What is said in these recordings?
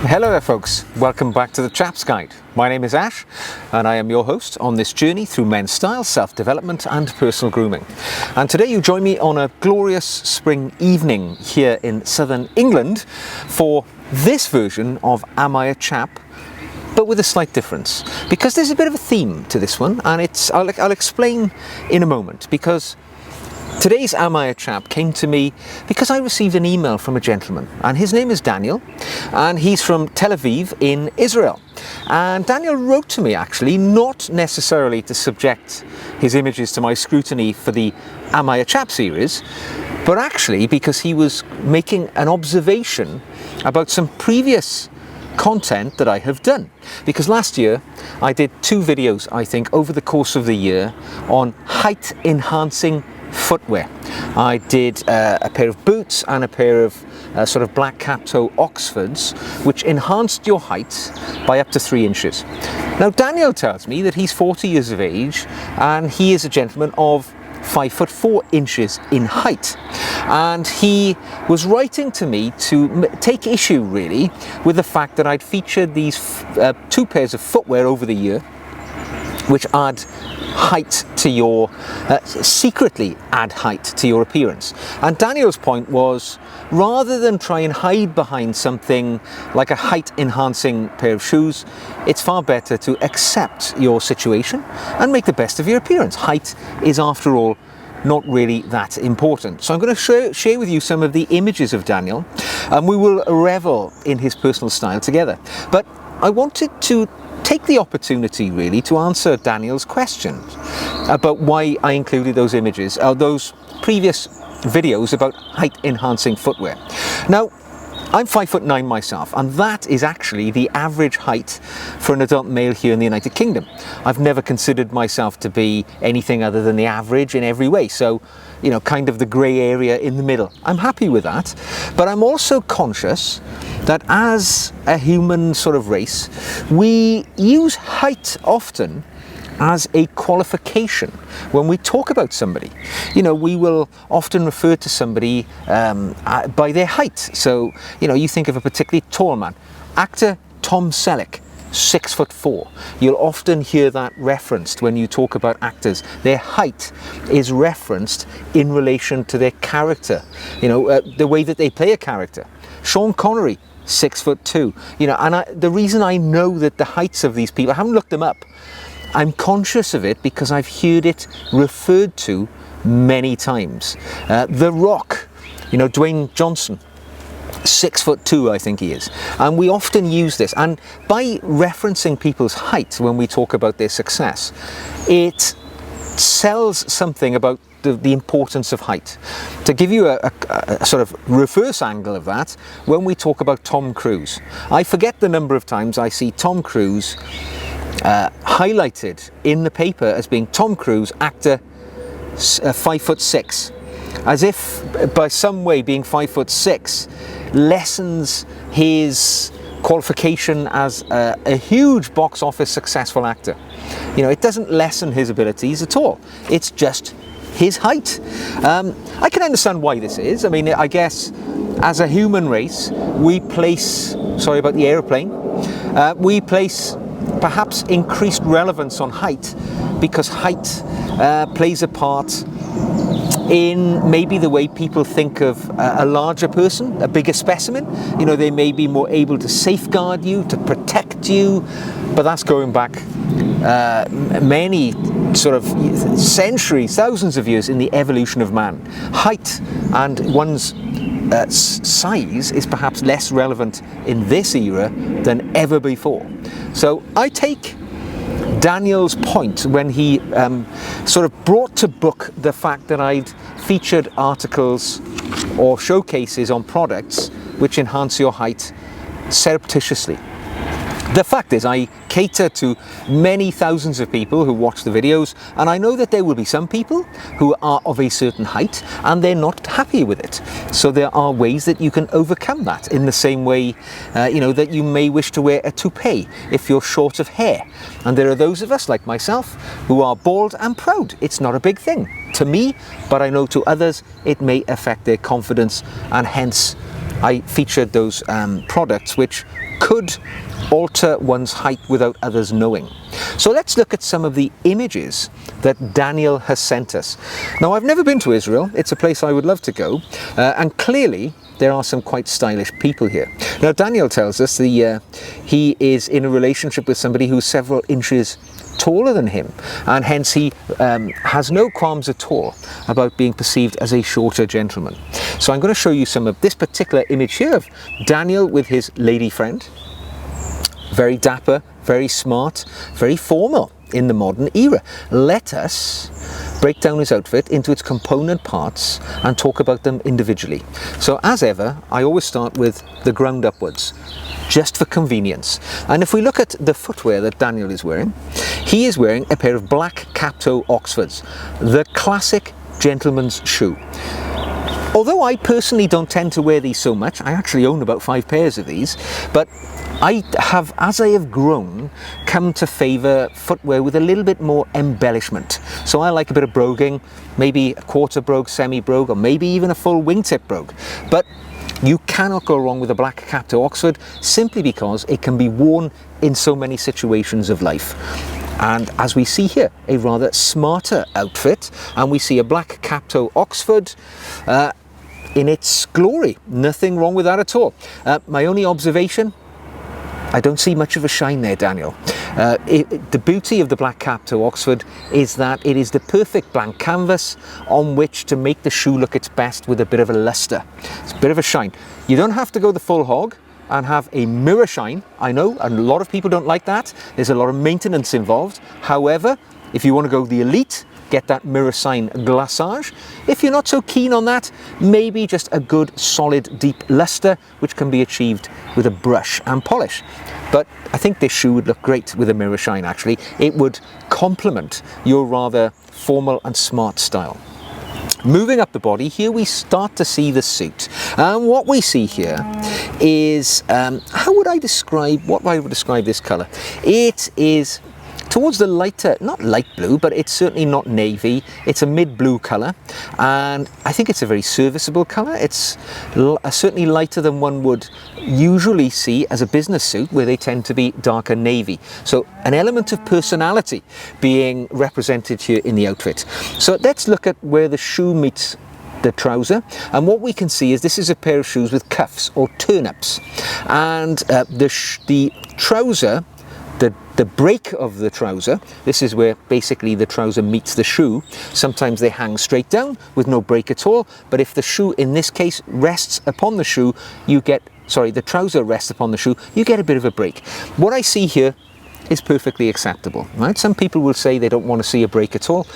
Hello there folks, welcome back to the Chap's Guide. My name is Ash and I am your host on this journey through men's style, self-development and personal grooming. And today you join me on a glorious spring evening here in southern England for this version of Am I a Chap? But with a slight difference, because there's a bit of a theme to this one, and I'll explain in a moment, because today's Am I a Chap came to me because I received an email from a gentleman, and his name is Daniel, and he's from Tel Aviv in Israel. And Daniel wrote to me actually, not necessarily to subject his images to my scrutiny for the Am I a Chap series, but actually because he was making an observation about some previous content that I have done. Because last year I did 2 videos, I think, over the course of the year on height enhancing footwear. I did a pair of boots and a pair of sort of black cap toe Oxfords, which enhanced your height by up to 3 inches. Now Daniel tells me that he's 40 years of age and he is a gentleman of 5'4" in height, and he was writing to me to take issue really with the fact that I'd featured these 2 pairs of footwear over the year which add height to your secretly add height to your appearance. And Daniel's point was, rather than try and hide behind something like a height enhancing pair of shoes, it's far better to accept your situation and make the best of your appearance. Height is, after all, not really that important. So I'm going to share with you some of the images of Daniel, and we will revel in his personal style together. But I wanted to take the opportunity really to answer Daniel's question about why I included those images, those previous videos about height enhancing footwear. Now, I'm 5'9" myself, and that is actually the average height for an adult male here in the United Kingdom. I've never considered myself to be anything other than the average in every way, so, you know, kind of the grey area in the middle. I'm happy with that, but I'm also conscious that as a human sort of race, we use height often as a qualification when we talk about somebody. You know, we will often refer to somebody by their height. So, you know, you think of a particularly tall man. Actor Tom Selleck, 6'4". You'll often hear that referenced when you talk about actors. Their height is referenced in relation to their character, you know, the way that they play a character. Sean Connery, 6'2". You know, and the reason I know that the heights of these people, I haven't looked them up, I'm conscious of it because I've heard it referred to many times. The Rock, you know, Dwayne Johnson, 6'2", I think he is. And we often use this. And by referencing people's height when we talk about their success, it sells something about the importance of height. To give you a sort of reverse angle of that, when we talk about Tom Cruise, I forget the number of times I see Tom Cruise highlighted in the paper as being Tom Cruise, actor, 5'6", as if by some way being 5'6" lessens his qualification as a huge box office successful actor. You know, it doesn't lessen his abilities at all. It's just his height. I can understand why this is. I mean, I guess as a human race, we place, sorry about the aeroplane, we place perhaps increased relevance on height because height plays a part in maybe the way people think of a larger person, a bigger specimen. You know, they may be more able to safeguard you, to protect you, but that's going back many sort of centuries, thousands of years in the evolution of man. Height and one's size is perhaps less relevant in this era than ever before. So I take Daniel's point when he sort of brought to book the fact that I'd featured articles or showcases on products which enhance your height surreptitiously. The fact is, I cater to many thousands of people who watch the videos, and I know that there will be some people who are of a certain height and they're not happy with it. So there are ways that you can overcome that, in the same way you know, that you may wish to wear a toupee if you're short of hair. And there are those of us like myself who are bald and proud. It's not a big thing to me, but I know to others it may affect their confidence, and hence I featured those products which could alter one's height without others knowing. So let's look at some of the images that Daniel has sent us. Now, I've never been to Israel. It's a place I would love to go, and clearly there are some quite stylish people here. Now, Daniel tells us he is in a relationship with somebody who's several inches taller than him, and hence he has no qualms at all about being perceived as a shorter gentleman. So I'm going to show you some of this particular image here of Daniel with his lady friend. Very dapper, very smart, very formal in the modern era. Let us break down his outfit into its component parts and talk about them individually. So as ever, I always start with the ground upwards, just for convenience. And if we look at the footwear that Daniel is wearing, he is wearing a pair of black cap-toe Oxfords, the classic gentleman's shoe. Although I personally don't tend to wear these so much, I actually own about 5 pairs of these, but I have, as I have grown, come to favour footwear with a little bit more embellishment. So I like a bit of broguing, maybe a quarter brogue, semi-brogue, or maybe even a full wingtip brogue. But you cannot go wrong with a black cap-toe Oxford, simply because it can be worn in so many situations of life. And as we see here, a rather smarter outfit, and we see a black cap-toe Oxford in its glory. Nothing wrong with that at all. My only observation, I don't see much of a shine there, Daniel. The beauty of the black cap-toe Oxford is that it is the perfect blank canvas on which to make the shoe look its best with a bit of a luster. It's a bit of a shine. You don't have to go the full hog and have a mirror shine. I know, and a lot of people don't like that. There's a lot of maintenance involved. However, if you want to go the elite, get that mirror shine glassage. If you're not so keen on that, maybe just a good solid deep luster, which can be achieved with a brush and polish. But I think this shoe would look great with a mirror shine, actually. It would complement your rather formal and smart style. Moving up the body, here we start to see the suit. And what we see here is, how would I describe this colour? It is towards the lighter, not light blue, but it's certainly not navy. It's a mid-blue colour, and I think it's a very serviceable colour. It's certainly lighter than one would usually see as a business suit, where they tend to be darker navy. So an element of personality being represented here in the outfit. So let's look at where the shoe meets the trouser, and what we can see is this is a pair of shoes with cuffs or turn-ups, and the trouser, the break of the trouser, this is where basically the trouser meets the shoe. Sometimes they hang straight down with no break at all, but if the shoe in this case rests upon the shoe, the trouser rests upon the shoe, you get a bit of a break. What I see here is perfectly acceptable, right? Some people will say they don't want to see a break at all.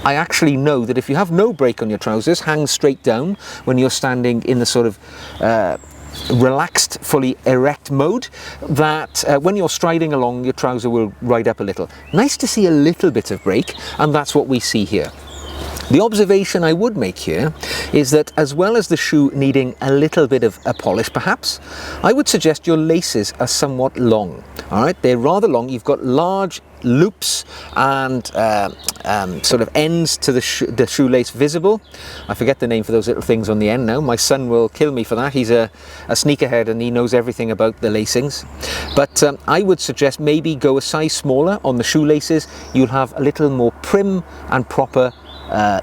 I actually know that if you have no break on your trousers, hang straight down when you're standing in the sort of relaxed, fully erect mode, that when you're striding along, your trouser will ride up a little. Nice to see a little bit of break, and that's what we see here. The observation I would make here is that as well as the shoe needing a little bit of a polish perhaps, I would suggest your laces are somewhat long. All right, they're rather long. You've got large loops and sort of ends to the shoelace visible. I forget the name for those little things on the end now. My son will kill me for that. He's a sneakerhead and he knows everything about the lacings. But I would suggest maybe go a size smaller on the shoelaces. You'll have a little more prim and proper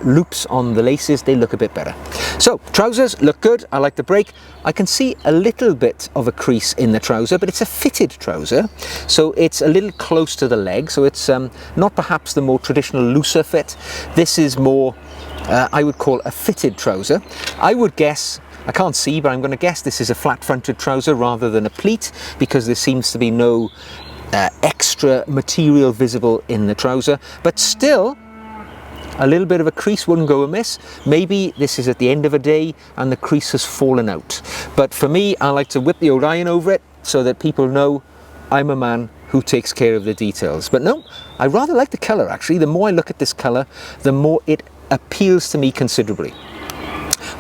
loops on the laces. They look a bit better. So trousers look good. I like the break. I can see a little bit of a crease in the trouser, but it's a fitted trouser, so it's a little close to the leg, so it's not perhaps the more traditional looser fit. This is more I would call a fitted trouser. I would guess, I can't see, but I'm going to guess this is a flat fronted trouser rather than a pleat, because there seems to be no extra material visible in the trouser, but still a little bit of a crease wouldn't go amiss. Maybe this is at the end of a day and the crease has fallen out. But for me, I like to whip the old iron over it so that people know I'm a man who takes care of the details. But no, I rather like the colour actually. The more I look at this colour, the more it appeals to me considerably.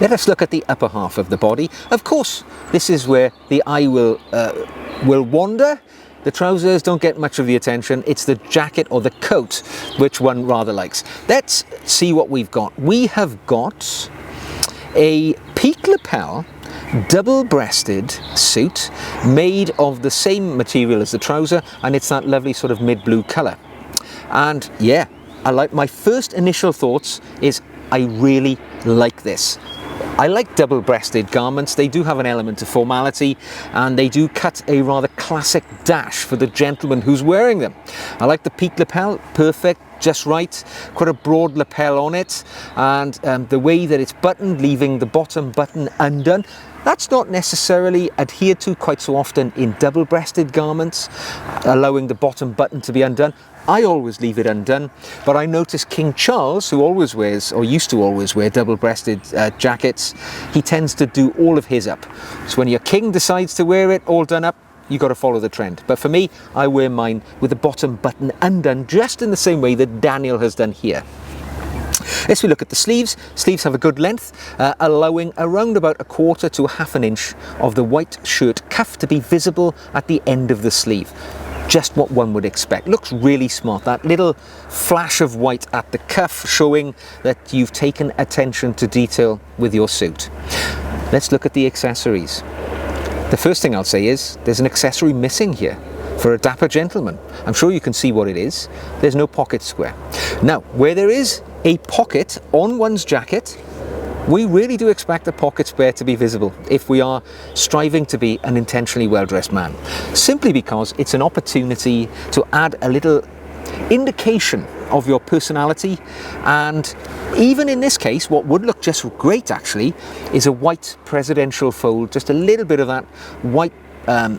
Let us look at the upper half of the body. Of course, this is where the eye will wander. The trousers don't get much of the attention. It's the jacket or the coat which one rather likes. Let's see what we've got. We have got a peak lapel double-breasted suit made of the same material as the trouser, and it's that lovely sort of mid-blue colour. And yeah, my first initial thoughts is I really like this. I like double-breasted garments. They do have an element of formality, and they do cut a rather classic dash for the gentleman who's wearing them. I like the peak lapel, perfect, just right, quite a broad lapel on it, and the way that it's buttoned, leaving the bottom button undone. That's not necessarily adhered to quite so often in double-breasted garments, allowing the bottom button to be undone. I always leave it undone, but I notice King Charles, who always wears, or used to always wear, double-breasted jackets, he tends to do all of his up. So when your king decides to wear it all done up, you've got to follow the trend. But for me, I wear mine with the bottom button undone, just in the same way that Daniel has done here. Let's look at the sleeves. Sleeves have a good length, allowing around about 1/4 to 1/2 inch of the white shirt cuff to be visible at the end of the sleeve. Just what one would expect. Looks really smart. That little flash of white at the cuff showing that you've taken attention to detail with your suit. Let's look at the accessories. The first thing I'll say is there's an accessory missing here for a dapper gentleman. I'm sure you can see what it is. There's no pocket square. Now, where there is a pocket on one's jacket, we really do expect the pocket square to be visible if we are striving to be an intentionally well-dressed man, simply because it's an opportunity to add a little indication of your personality. And even in this case, what would look just great actually is a white presidential fold, just a little bit of that white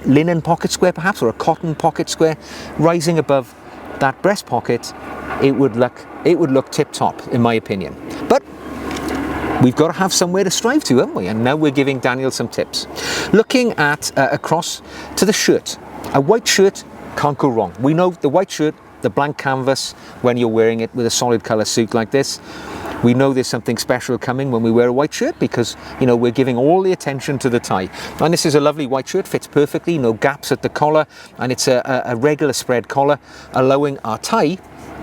linen pocket square perhaps, or a cotton pocket square rising above that breast pocket. It would look tip-top in my opinion. But we've got to have somewhere to strive to, haven't we? And now we're giving Daniel some tips. Looking at across to the shirt, a white shirt can't go wrong. We know the white shirt, the blank canvas, when you're wearing it with a solid colour suit like this, we know there's something special coming when we wear a white shirt, because you know we're giving all the attention to the tie. And this is a lovely white shirt, fits perfectly, no gaps at the collar, and it's a regular spread collar, allowing our tie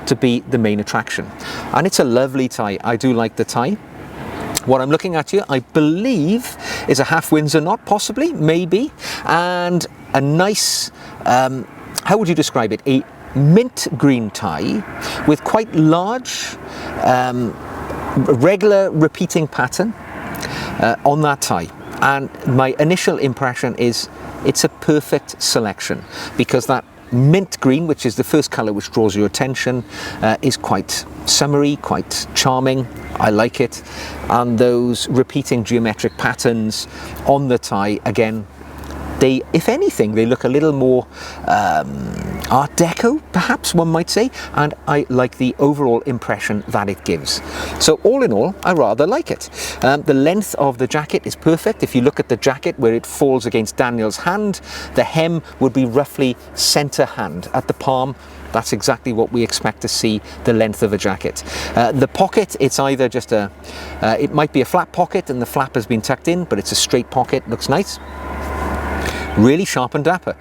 to be the main attraction. And it's a lovely tie. I do like the tie. What I'm looking at here, I believe, is a half Windsor knot, possibly, maybe, and a nice, how would you describe it? A mint green tie with quite large, regular repeating pattern on that tie. And my initial impression is it's a perfect selection, because that mint green, which is the first colour which draws your attention, is quite summery, quite charming. I like it. And those repeating geometric patterns on the tie, again, they, if anything, they look a little more Art Deco, perhaps one might say, and I like the overall impression that it gives. So all in all, I rather like it. The length of the jacket is perfect. If you look at the jacket where it falls against Daniel's hand, the hem would be roughly centre hand at the palm. That's exactly what we expect to see the length of a jacket. The pocket, it's either just it might be a flat pocket and the flap has been tucked in, but it's a straight pocket, looks nice. Really sharp and dapper.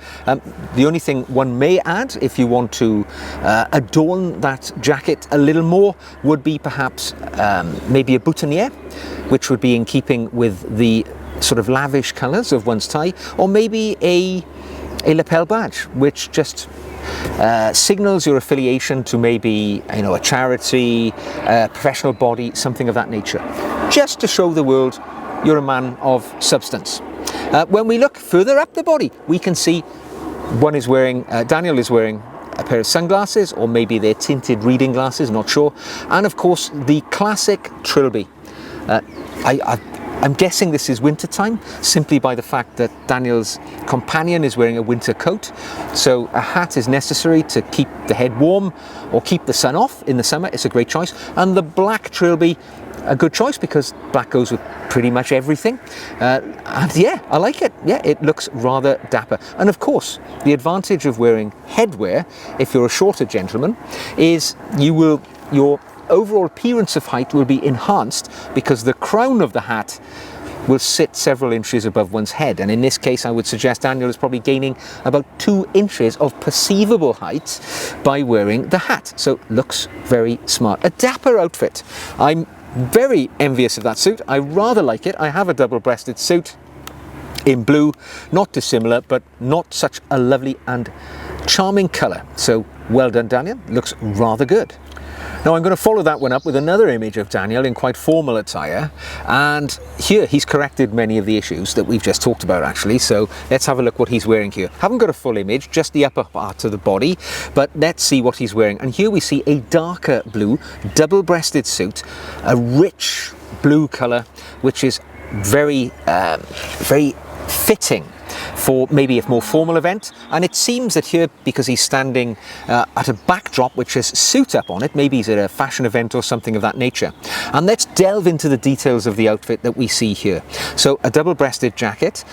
The only thing one may add, if you want to adorn that jacket a little more, would be perhaps maybe a boutonniere, which would be in keeping with the sort of lavish colours of one's tie, or maybe a lapel badge, which just signals your affiliation to maybe, you know, a charity, a professional body, something of that nature, just to show the world you're a man of substance. When we look further up the body, we can see Daniel is wearing a pair of sunglasses, or maybe they're tinted reading glasses, not sure. And of course, the classic trilby. I'm guessing this is winter time, simply by the fact that Daniel's companion is wearing a winter coat. So a hat is necessary to keep the head warm or keep the sun off in the summer. It's a great choice. And the black trilby, a good choice, because black goes with pretty much everything. And yeah, I like it. Yeah, it looks rather dapper. And of course, the advantage of wearing headwear, if you're a shorter gentleman, is your overall appearance of height will be enhanced, because the crown of the hat will sit several inches above one's head. And in this case, I would suggest Daniel is probably gaining about 2 inches of perceivable height by wearing the hat. So looks very smart. A dapper outfit. I'm very envious of that suit. I rather like it. I have a double-breasted suit. in blue, not dissimilar, but not such a lovely and charming colour. So well done, Daniel, looks rather good. Now I'm going to follow that one up with another image of Daniel in quite formal attire, and here he's corrected many of the issues that we've just talked about actually, so let's have a look what he's wearing here. Haven't got a full image, just the upper part of the body, but let's see what he's wearing. And here we see a darker blue double-breasted suit, a rich blue colour, which is very fitting for maybe a more formal event. And it seems that here, because he's standing at a backdrop which has suit up on it, maybe he's at a fashion event or something of that nature. And let's delve into the details of the outfit that we see here. So a double-breasted jacket,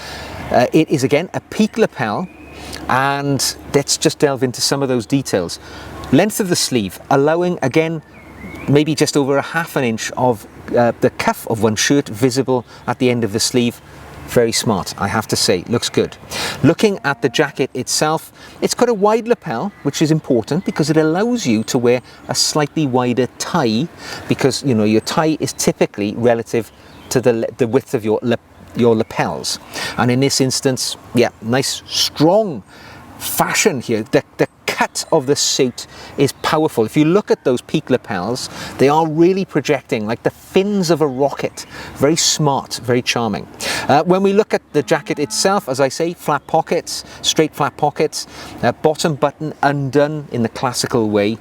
it is again a peak lapel, and let's just delve into some of those details. Length of the sleeve, allowing again maybe just over a ½ inch of the cuff of one shirt visible at the end of the sleeve. Very smart, I have to say, looks good. Looking at the jacket itself, it's got a wide lapel, which is important because it allows you to wear a slightly wider tie, because you know your tie is typically relative to the width of your lapels. And in this instance, yeah, nice strong fashion here. The cut of the suit is powerful. If you look at those peak lapels, they are really projecting like the fins of a rocket. Very smart, very charming. When we look at the jacket itself, as I say, flat pockets, straight flat pockets, bottom button undone in the classical way,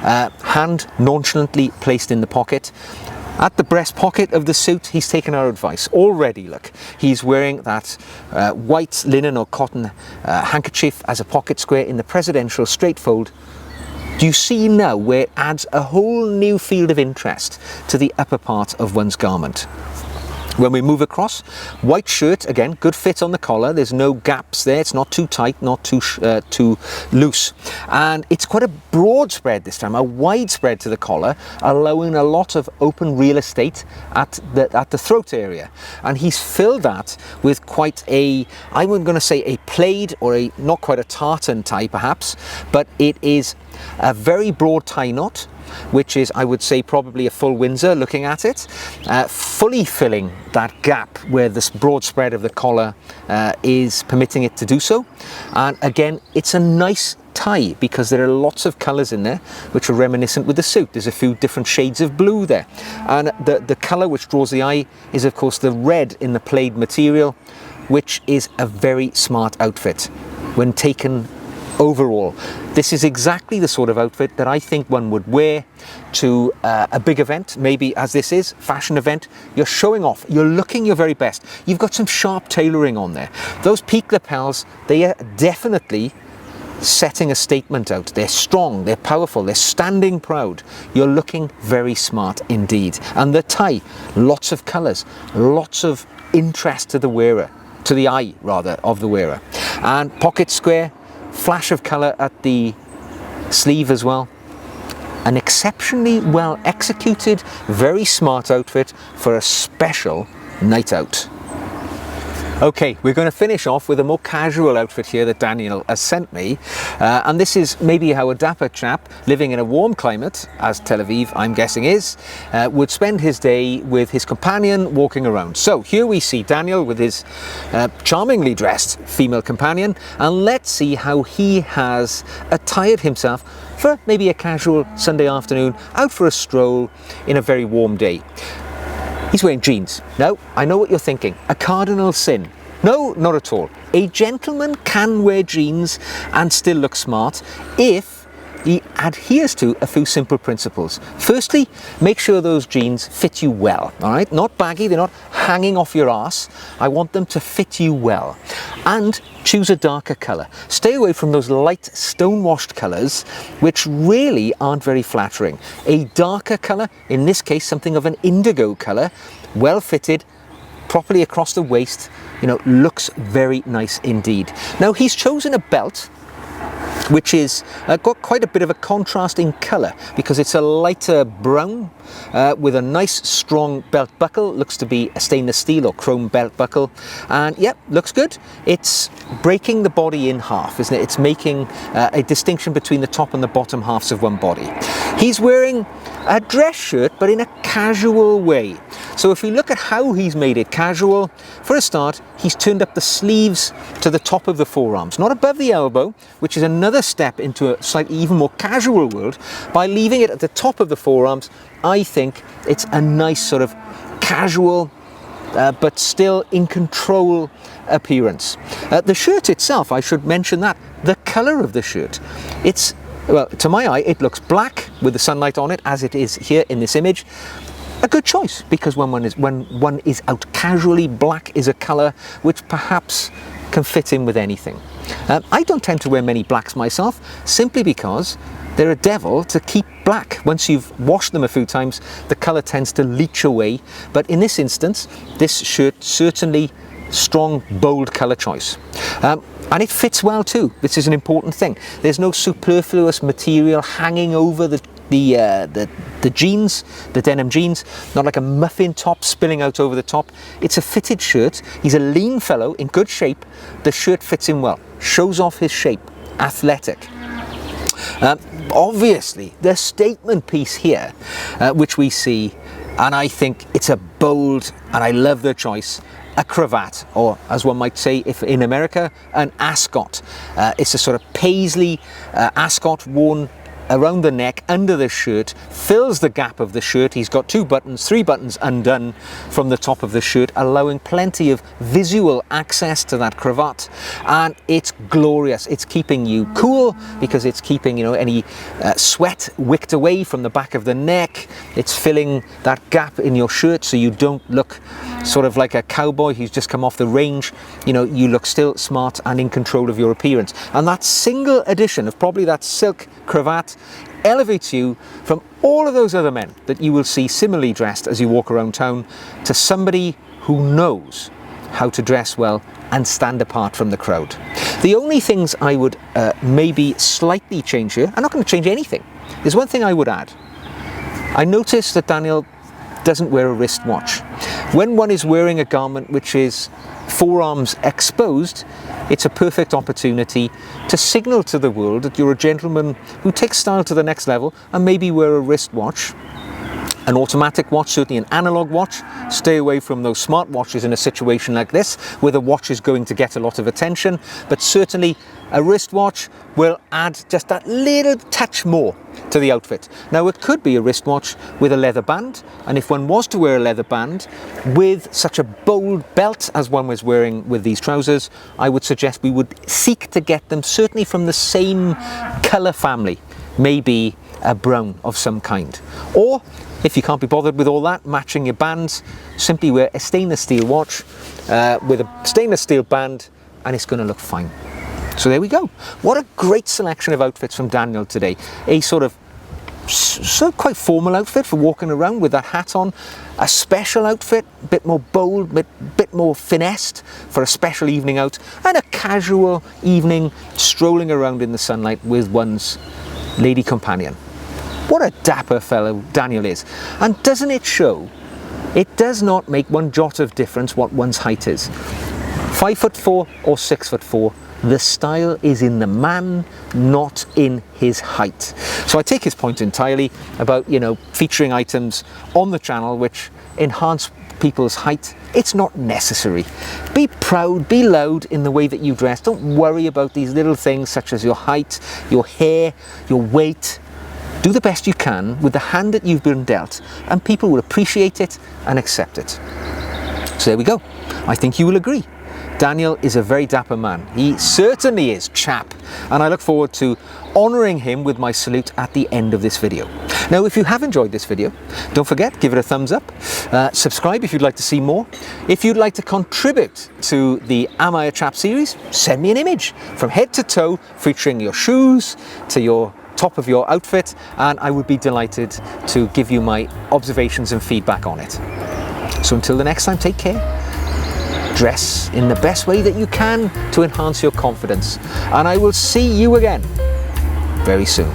hand nonchalantly placed in the pocket. At the breast pocket of the suit, he's taken our advice. Already, look, he's wearing that white linen or cotton handkerchief as a pocket square in the presidential straight fold. Do you see now where it adds a whole new field of interest to the upper part of one's garment? When we move across, white shirt, again, good fit on the collar. There's no gaps there. It's not too tight, not too loose. And it's quite a broad spread this time, a wide spread to the collar, allowing a lot of open real estate at the throat area. And he's filled that with quite a, I'm going to say a plaid or a, not quite a tartan tie perhaps, but it is a very broad tie knot, which is, I would say, probably a full Windsor looking at it, fully filling that gap where this broad spread of the collar is permitting it to do so. And again, it's a nice tie because there are lots of colours in there which are reminiscent with the suit. There's a few different shades of blue there. And the colour which draws the eye is, of course, the red in the plaid material, which is a very smart outfit when taken overall. This is exactly the sort of outfit that I think one would wear to a big event, maybe as this is, fashion event. You're showing off, you're looking your very best. You've got some sharp tailoring on there. Those peak lapels, they are definitely setting a statement out. They're strong, they're powerful, they're standing proud. You're looking very smart indeed. And the tie, lots of colours, lots of interest to the wearer, to the eye rather, of the wearer. And pocket square, flash of colour at the sleeve as well. An exceptionally well executed, very smart outfit for a special night out. Okay, we're going to finish off with a more casual outfit here that Daniel has sent me, and this is maybe how a dapper chap living in a warm climate, as Tel Aviv I'm guessing is, would spend his day with his companion walking around. So here we see Daniel with his charmingly dressed female companion, and let's see how he has attired himself for maybe a casual Sunday afternoon out for a stroll in a very warm day. He's wearing jeans. Now, I know what you're thinking. A cardinal sin. No, not at all. A gentleman can wear jeans and still look smart if he adheres to a few simple principles. Firstly, make sure those jeans fit you well, all right? Not baggy, they're not hanging off your ass. I want them to fit you well. And choose a darker colour. Stay away from those light stone-washed colours, which really aren't very flattering. A darker colour, in this case something of an indigo colour, well fitted, properly across the waist, you know, looks very nice indeed. Now he's chosen a belt which is got quite a bit of a contrast in colour because it's a lighter brown with a nice strong belt buckle. Looks to be a stainless steel or chrome belt buckle, and yep, looks good. It's breaking the body in half, isn't it? It's making a distinction between the top and the bottom halves of one body. He's wearing a dress shirt but in a casual way. So if we look at how he's made it casual, for a start, he's turned up the sleeves to the top of the forearms, not above the elbow, which is another step into a slightly even more casual world. By leaving it at the top of the forearms, I think it's a nice sort of casual, but still in control appearance. The shirt itself, I should mention that, the colour of the shirt, it's, well, to my eye, it looks black with the sunlight on it, as it is here in this image. A good choice, because when one is out casually, black is a colour which perhaps can fit in with anything. I don't tend to wear many blacks myself, simply because they're a devil to keep black. Once you've washed them a few times, the colour tends to leach away. But in this instance, this shirt certainly strong, bold colour choice. And it fits well too. This is an important thing. There's no superfluous material hanging over the jeans, the denim jeans, not like a muffin top spilling out over the top. It's a fitted shirt. He's a lean fellow in good shape. The shirt fits him well, shows off his shape, athletic. Obviously, the statement piece here, which we see, and I think it's a bold, and I love the choice, a cravat, or as one might say if in America, an ascot. It's a sort of paisley ascot worn around the neck, under the shirt, fills the gap of the shirt. He's got 2 buttons, 3 buttons undone from the top of the shirt, allowing plenty of visual access to that cravat, and it's glorious. It's keeping you cool because it's keeping, you know, any sweat wicked away from the back of the neck. It's filling that gap in your shirt so you don't look sort of like a cowboy who's just come off the range. You know, you look still smart and in control of your appearance. And that single addition of probably that silk cravat elevates you from all of those other men that you will see similarly dressed as you walk around town to somebody who knows how to dress well and stand apart from the crowd. The only things I would maybe slightly change here, I'm not going to change anything. There's one thing I would add. I noticed that Daniel doesn't wear a wristwatch. When one is wearing a garment which is forearms exposed, it's a perfect opportunity to signal to the world that you're a gentleman who takes style to the next level and maybe wear a wristwatch. An automatic watch, certainly an analog watch. Stay away from those smart watches in a situation like this where the watch is going to get a lot of attention, but certainly a wristwatch will add just that little touch more to the outfit. Now, it could be a wristwatch with a leather band, and if one was to wear a leather band with such a bold belt as one was wearing with these trousers, I would suggest we would seek to get them certainly from the same colour family, maybe a brown of some kind. Or if you can't be bothered with all that, matching your bands, simply wear a stainless steel watch with a stainless steel band, and it's going to look fine. So there we go. What a great selection of outfits from Daniel today. A sort of quite formal outfit for walking around with that hat on, a special outfit, a bit more bold, bit more finessed for a special evening out, and a casual evening strolling around in the sunlight with one's lady companion. What a dapper fellow Daniel is. And doesn't it show? It does not make one jot of difference what one's height is. 5'4" or 6'4", the style is in the man, not in his height. So I take his point entirely about, you know, featuring items on the channel which enhance people's height. It's not necessary. Be proud, be loud in the way that you dress. Don't worry about these little things such as your height, your hair, your weight. Do the best you can with the hand that you've been dealt, and people will appreciate it and accept it. So there we go. I think you will agree. Daniel is a very dapper man. He certainly is, chap. And I look forward to honouring him with my salute at the end of this video. Now, if you have enjoyed this video, don't forget, give it a thumbs up. Subscribe if you'd like to see more. If you'd like to contribute to the Am I a Chap series, send me an image from head to toe featuring your shoes to your top of your outfit, and I would be delighted to give you my observations and feedback on it. So until the next time, take care. Dress in the best way that you can to enhance your confidence, and I will see you again very soon.